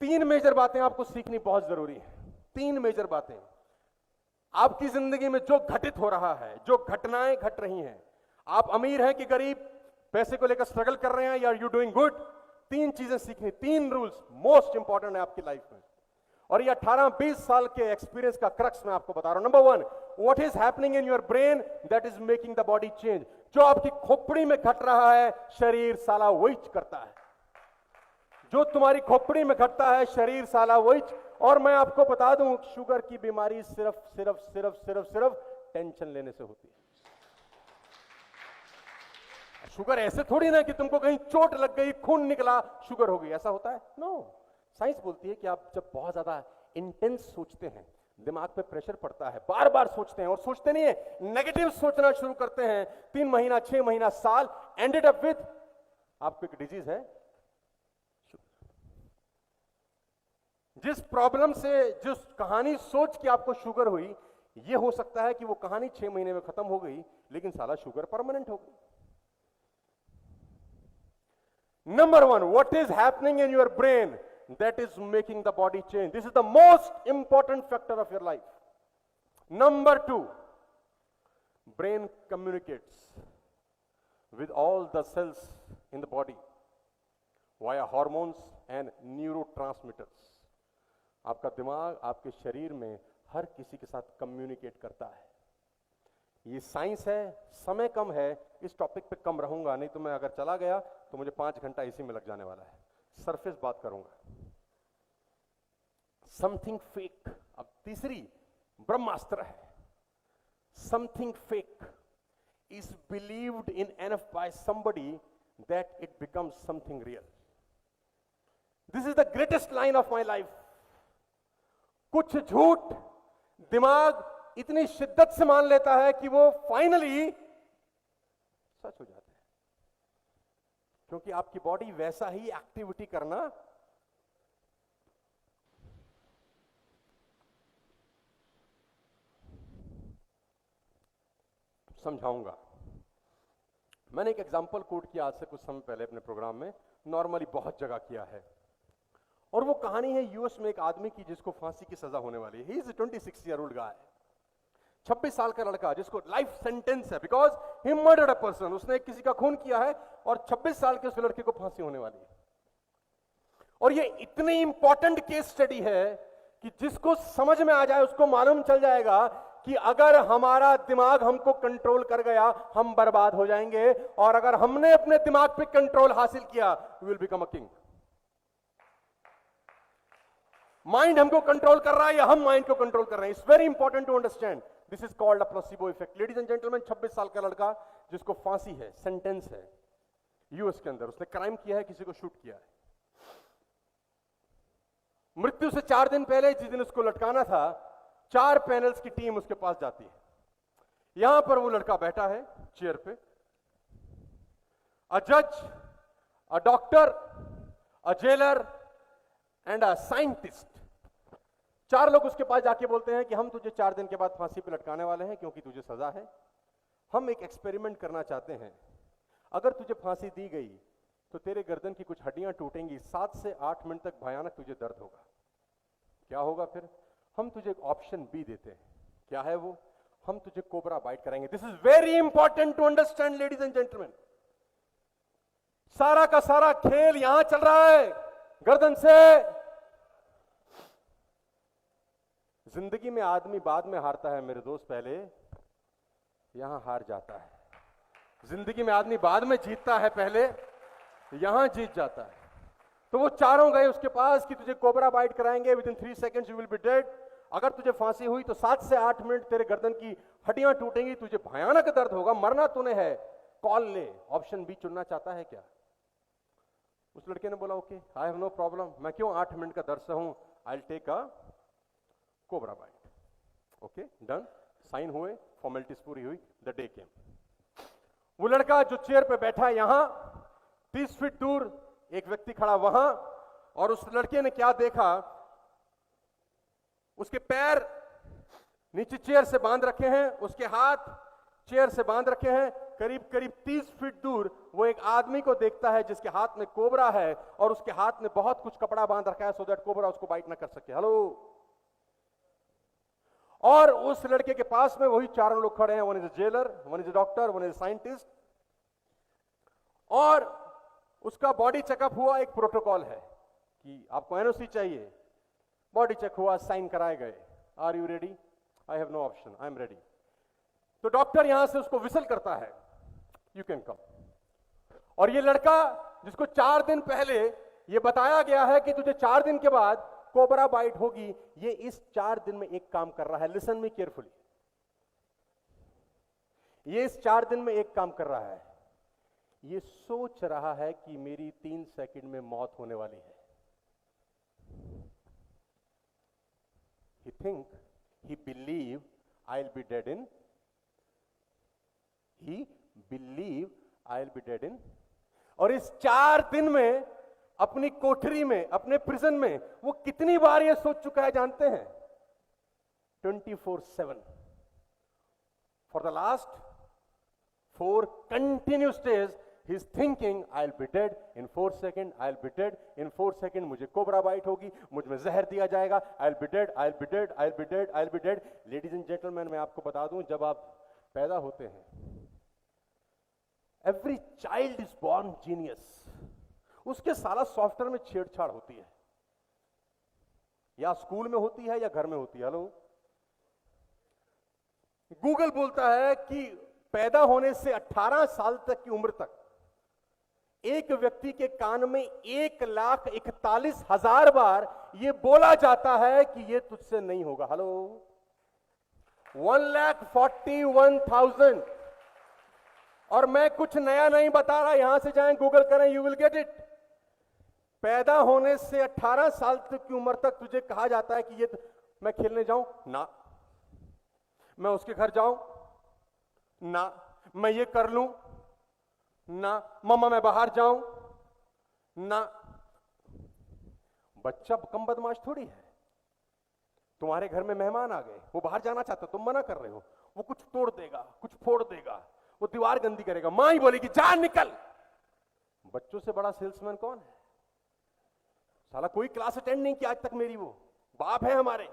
तीन मेजर बातें आपको सीखनी बहुत जरूरी है। तीन मेजर बातें आपकी जिंदगी में जो घटित हो रहा है, जो घटनाएं घट रही हैं, आप अमीर हैं कि गरीब, पैसे को लेकर स्ट्रगल कर रहे हैं या यू डूइंग गुड, तीन चीजें सीखनी, तीन रूल्स मोस्ट इंपॉर्टेंट है आपकी लाइफ में। और ये 18-20 साल के एक्सपीरियंस का क्रक्स मैं आपको बता रहा हूं। Number one, what is happening in your brain that is making the body change. जो आपकी खोपड़ी में घट रहा है, शरीर साला वही करता है। जो तुम्हारी खोपड़ी में घटता है, शरीर साला वही। और मैं आपको बता दूं, शुगर की बीमारी सिर्फ सिर्फ सिर्फ सिर्फ सिर्फ टेंशन लेने से होती है। शुगर ऐसे थोड़ी ना कि तुमको कहीं चोट लग गई, खून निकला, शुगर हो गई, ऐसा होता है? नो। साइंस बोलती है कि आप जब बहुत ज्यादा इंटेंस सोचते हैं, दिमाग पे प्रेशर पड़ता है, बार बार सोचते हैं, और सोचते नहीं है, नेगेटिव सोचना शुरू करते हैं, 3 महीना 6 महीना साल, एंडेड अप विथ आपको एक डिजीज है। जिस प्रॉब्लम से, जिस कहानी सोच के आपको शुगर हुई, यह हो सकता है कि वो कहानी 6 महीने में खत्म हो गई, लेकिन साला शुगर परमानेंट हो गई। Number one, what is happening in your brain that is making the body change? This is the most important factor of your life. Number two, brain communicates with all the cells in the body via hormones and neurotransmitters. आपका दिमाग आपके शरीर में हर किसी के साथ communicate करता है। ये साइंस है। समय कम है, इस टॉपिक पे कम रहूंगा, नहीं तो मैं अगर चला गया तो मुझे 5 घंटा इसी में लग जाने वाला है। सरफेस बात करूंगा। समथिंग फेक, अब तीसरी ब्रह्मास्त्र है। Something fake is believed in enough by somebody that it becomes something real. This is the greatest line of my life. कुछ झूठ दिमाग इतनी शिद्दत से मान लेता है कि वो फाइनली सच हो जाता है, क्योंकि आपकी बॉडी वैसा ही एक्टिविटी करना समझाऊंगा। मैंने एक एग्जांपल कोट किया आज से कुछ समय पहले अपने प्रोग्राम में, नॉर्मली बहुत जगह किया है, और वो कहानी है यूएस में एक आदमी की जिसको फांसी की सजा होने वाली है। He is 26 year old guy, 26 साल का लड़का जिसको लाइफ सेंटेंस है because he murdered a person. उसने किसी का खून किया है और 26 साल के उस लड़के को फांसी होने वाली है। और ये इतनी इंपॉर्टेंट केस स्टडी है कि जिसको समझ में आ जाए उसको मालूम चल जाएगा कि अगर हमारा दिमाग हमको कंट्रोल कर गया, हम बर्बाद हो जाएंगे, और अगर हमने अपने दिमाग पे कंट्रोल हासिल किया, we will become a king. Mind हमको कंट्रोल कर रहा है या हम माइंड को कंट्रोल कर रहे हैं, it's very important to understand. This is called a placebo effect. Ladies and gentleman, 26 साल का लड़का जिसको फांसी है, सेंटेंस है यूएस के अंदर, उसने क्राइम किया है, किसी को शूट किया है। मृत्यु से 4 दिन पहले, जिस दिन उसको लटकाना था, 4 पैनल्स की टीम उसके पास जाती है। यहां पर वो लड़का बैठा है चेयर पे, अ जज, a doctor, a jailer and a scientist. 4 लोग उसके पास जाके बोलते हैं कि हम तुझे 4 दिन के बाद फांसी पे लटकाने वाले हैं क्योंकि तुझे सजा है। हम एक एक्सपेरिमेंट करना चाहते हैं, अगर तुझे फांसी दी गई तो तेरे गर्दन की कुछ हड्डियां टूटेंगी, 7 से 8 मिनट तक भयानक तुझे दर्द होगा। क्या होगा फिर? हम तुझे एक ऑप्शन बी देते हैं। क्या है वो? हम तुझे कोबरा बाइट कराएंगे। This is very important to understand ladies and gentleman. सारा का सारा खेल यहां चल रहा है, गर्दन से। जिंदगी में आदमी बाद में हारता है मेरे दोस्त, पहले यहां हार जाता है। जिंदगी में आदमी बाद में जीतता है, पहले यहां जीत जाता है। तो वो चारों गए उसके पास कि तुझे कोबरा बाइट कराएंगे, with in 3 seconds you will be dead. अगर तुझे फांसी हुई तो 7 से 8 मिनट तेरे गर्दन की हड्डियां टूटेंगी, तुझे भयानक दर्द होगा, मरना तूने है, कॉल ले। ऑप्शन बी चुनना चाहता है क्या? उस लड़के ने बोला okay, I have no problem, मैं क्यों 8 मिनट का दर्द सहूं, I will take a cobra bite. Okay, done, sign हुए, फॉर्मेलिटीज पूरी हुई, द डे केम। वो लड़का जो चेयर पे बैठा है यहां, 30 फीट दूर एक व्यक्ति खड़ा वहां, और उस लड़के ने क्या देखा, उसके पैर नीचे चेयर से बांध रखे हैं, उसके हाथ चेयर से बांध रखे हैं, करीब करीब 30 फीट दूर वो एक आदमी को देखता है जिसके हाथ में कोबरा है और उसके हाथ में बहुत कुछ कपड़ा बांध रखा है सो दैट कोबरा उसको बाइट ना कर सके। हेलो। और उस लड़के के पास में वही चारों लोग खड़े हैं, one is a jailer, one is a doctor, one is a scientist. और उसका बॉडी चेकअप हुआ, एक प्रोटोकॉल है कि आपको एनओसी चाहिए। बॉडी चेक हुआ, साइन कराए गए। Are you ready? I have no option, I am ready. तो डॉक्टर यहां से उसको विसल करता है, यू कैन कम। और ये लड़का जिसको 4 दिन पहले ये बताया गया है कि तुझे 4 दिन के बाद कोबरा बाइट होगी, ये इस 4 दिन में एक काम कर रहा है। Listen me carefully. ये इस 4 दिन में एक काम कर रहा है। ये सोच रहा है कि मेरी 3 सेकंड में मौत होने वाली है। He think, he believe I'll be dead in. He believe I'll be dead in. और इस 4 दिन में अपनी कोठरी में, अपने प्रिजन में वो कितनी बार ये सोच चुका है जानते हैं? 24/7 for the last 4 continuous days he is thinking I'll be dead in 4 seconds, I'll be dead in 4 seconds, मुझे कोबरा बाइट होगी, मुझ में जहर दिया जाएगा, I'll be dead, I'll be dead, I'll be dead, I'll be dead। Ladies and gentleman, मैं आपको बता दूं, जब आप पैदा होते हैं, every child is born genius. उसके सारा सॉफ्टवेयर में छेड़छाड़ होती है, या स्कूल में होती है या घर में होती है। हेलो। गूगल बोलता है कि पैदा होने से 18 साल तक की उम्र तक एक व्यक्ति के कान में 1,41,000 बार यह बोला जाता है कि यह तुझसे नहीं होगा। हेलो। 1,41,000। और मैं कुछ नया नहीं बता रहा, यहां से जाएं गूगल करें, यू विल गेट इट। पैदा होने से 18 साल तक की उम्र तक तुझे कहा जाता है कि ये मैं खेलने जाऊं ना, मैं उसके घर जाऊं ना, मैं ये कर लूं ना, मम्मा मैं बाहर जाऊं ना। बच्चा कम बदमाश थोड़ी है। तुम्हारे घर में मेहमान आ गए, वो बाहर जाना चाहते हो, तुम मना कर रहे हो, वो कुछ तोड़ देगा, कुछ फोड़ देगा, वो दीवार गंदी करेगा, मां ही बोलेगी जा निकल। बच्चों से बड़ा सेल्समैन कौन है? साला कोई क्लास अटेंड नहीं किया आज तक मेरी, वो बाप है हमारे।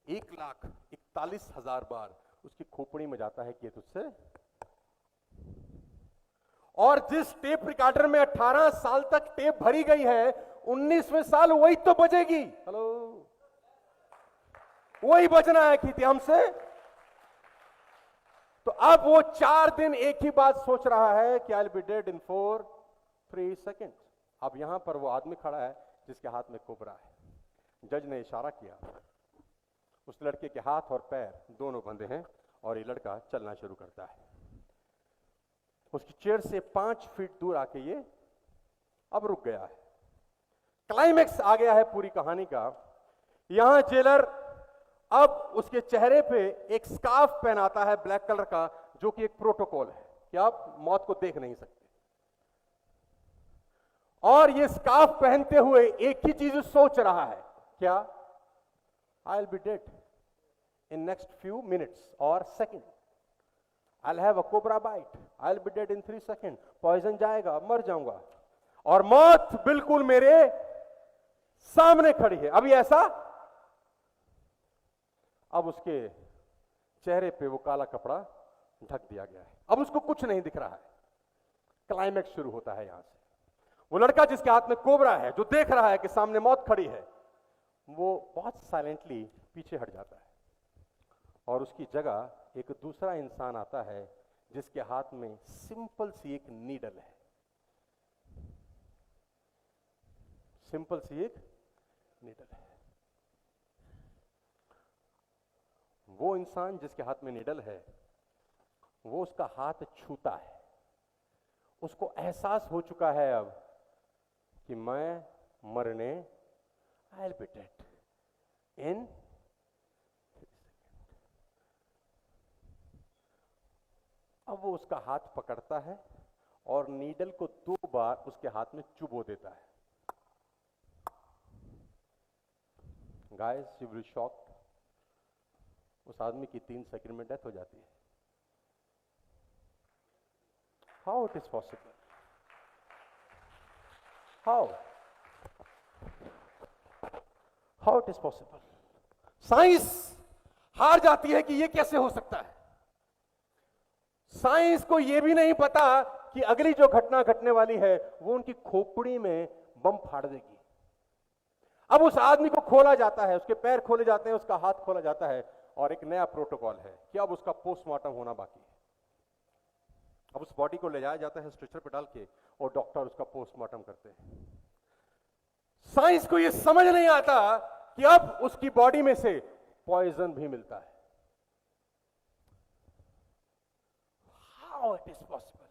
1,41,000 बार उसकी खोपड़ी में जाता है कि ये तुझसे। और जिस टेप रिकॉर्डर में 18 साल तक टेप भरी गई है, 19वें साल वही तो बजेगी। हेलो। वही बजना है कि हमसे। तो अब वो 4 दिन एक ही बात सोच रहा है कि आई will be dead in 4-3 second. अब यहां पर वो आदमी खड़ा है जिसके हाथ में कोबरा है। जज ने इशारा किया, उस लड़के के हाथ और पैर दोनों बंधे हैं और ये लड़का चलना शुरू करता है। उसकी चेयर से 5 फीट दूर आके ये अब रुक गया है। क्लाइमेक्स आ गया है पूरी कहानी का। यहां जेलर अब उसके चेहरे पे एक स्कार्फ पहनाता है ब्लैक कलर का, जो कि एक प्रोटोकॉल है कि आप मौत को देख नहीं सकते। और ये स्कार्फ पहनते हुए एक ही चीज सोच रहा है, क्या? I will be dead in next few minutes और second. I will have a cobra bite. I will be dead in 3 second. Poison जाएगा, मर जाऊंगा। और मौत बिल्कुल मेरे सामने खड़ी है। अभी ऐसा, अब उसके चेहरे पे वो काला कपड़ा ढक दिया गया है। अब उसको कुछ नहीं दिख रहा है। क्लाइमेक्स शुरू होता है यहां से। वो लड़का जिसके हाथ में कोबरा है, जो देख रहा है कि सामने मौत खड़ी है, वो बहुत साइलेंटली पीछे हट जाता है और उसकी जगह एक दूसरा इंसान आता है जिसके हाथ में सिंपल सी एक नीडल है। सिंपल सी एक नीडल है। वो इंसान जिसके हाथ में नीडल है, वो उसका हाथ छूता है। उसको एहसास हो चुका है अब कि मैं मरने, आई will be dead in 3 second. अब वो उसका हाथ पकड़ता है और नीडल को 2 बार उसके हाथ में चुभो देता है। Guys, you will shocked. उस आदमी की 3 सेकंड में डेथ हो जाती है। How it is possible? How how it is possible? Science हार जाती है कि यह कैसे हो सकता है। साइंस को यह भी नहीं पता कि अगली जो घटना घटने वाली है वो उनकी खोपड़ी में बम फाड़ देगी। अब उस आदमी को खोला जाता है, उसके पैर खोले जाते हैं, उसका हाथ खोला जाता है, और एक नया प्रोटोकॉल है कि अब उसका पोस्टमार्टम होना बाकी है। अब उस बॉडी को ले जाया जाता है स्ट्रेचर पे डाल के, और डॉक्टर उसका पोस्टमार्टम करते हैं। साइंस को यह समझ नहीं आता कि अब उसकी बॉडी में से पॉइजन भी मिलता है। How it is possible?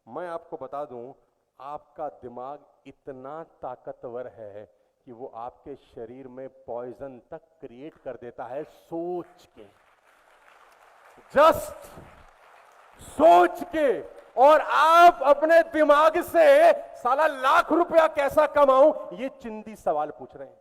मैं आपको बता दूं, आपका दिमाग इतना ताकतवर है कि वो आपके शरीर में पॉइजन तक क्रिएट कर देता है सोच के, जस्ट सोच के। और आप अपने दिमाग से साला लाख रुपया कैसा कमाऊं, ये चिंदी सवाल पूछ रहे हैं।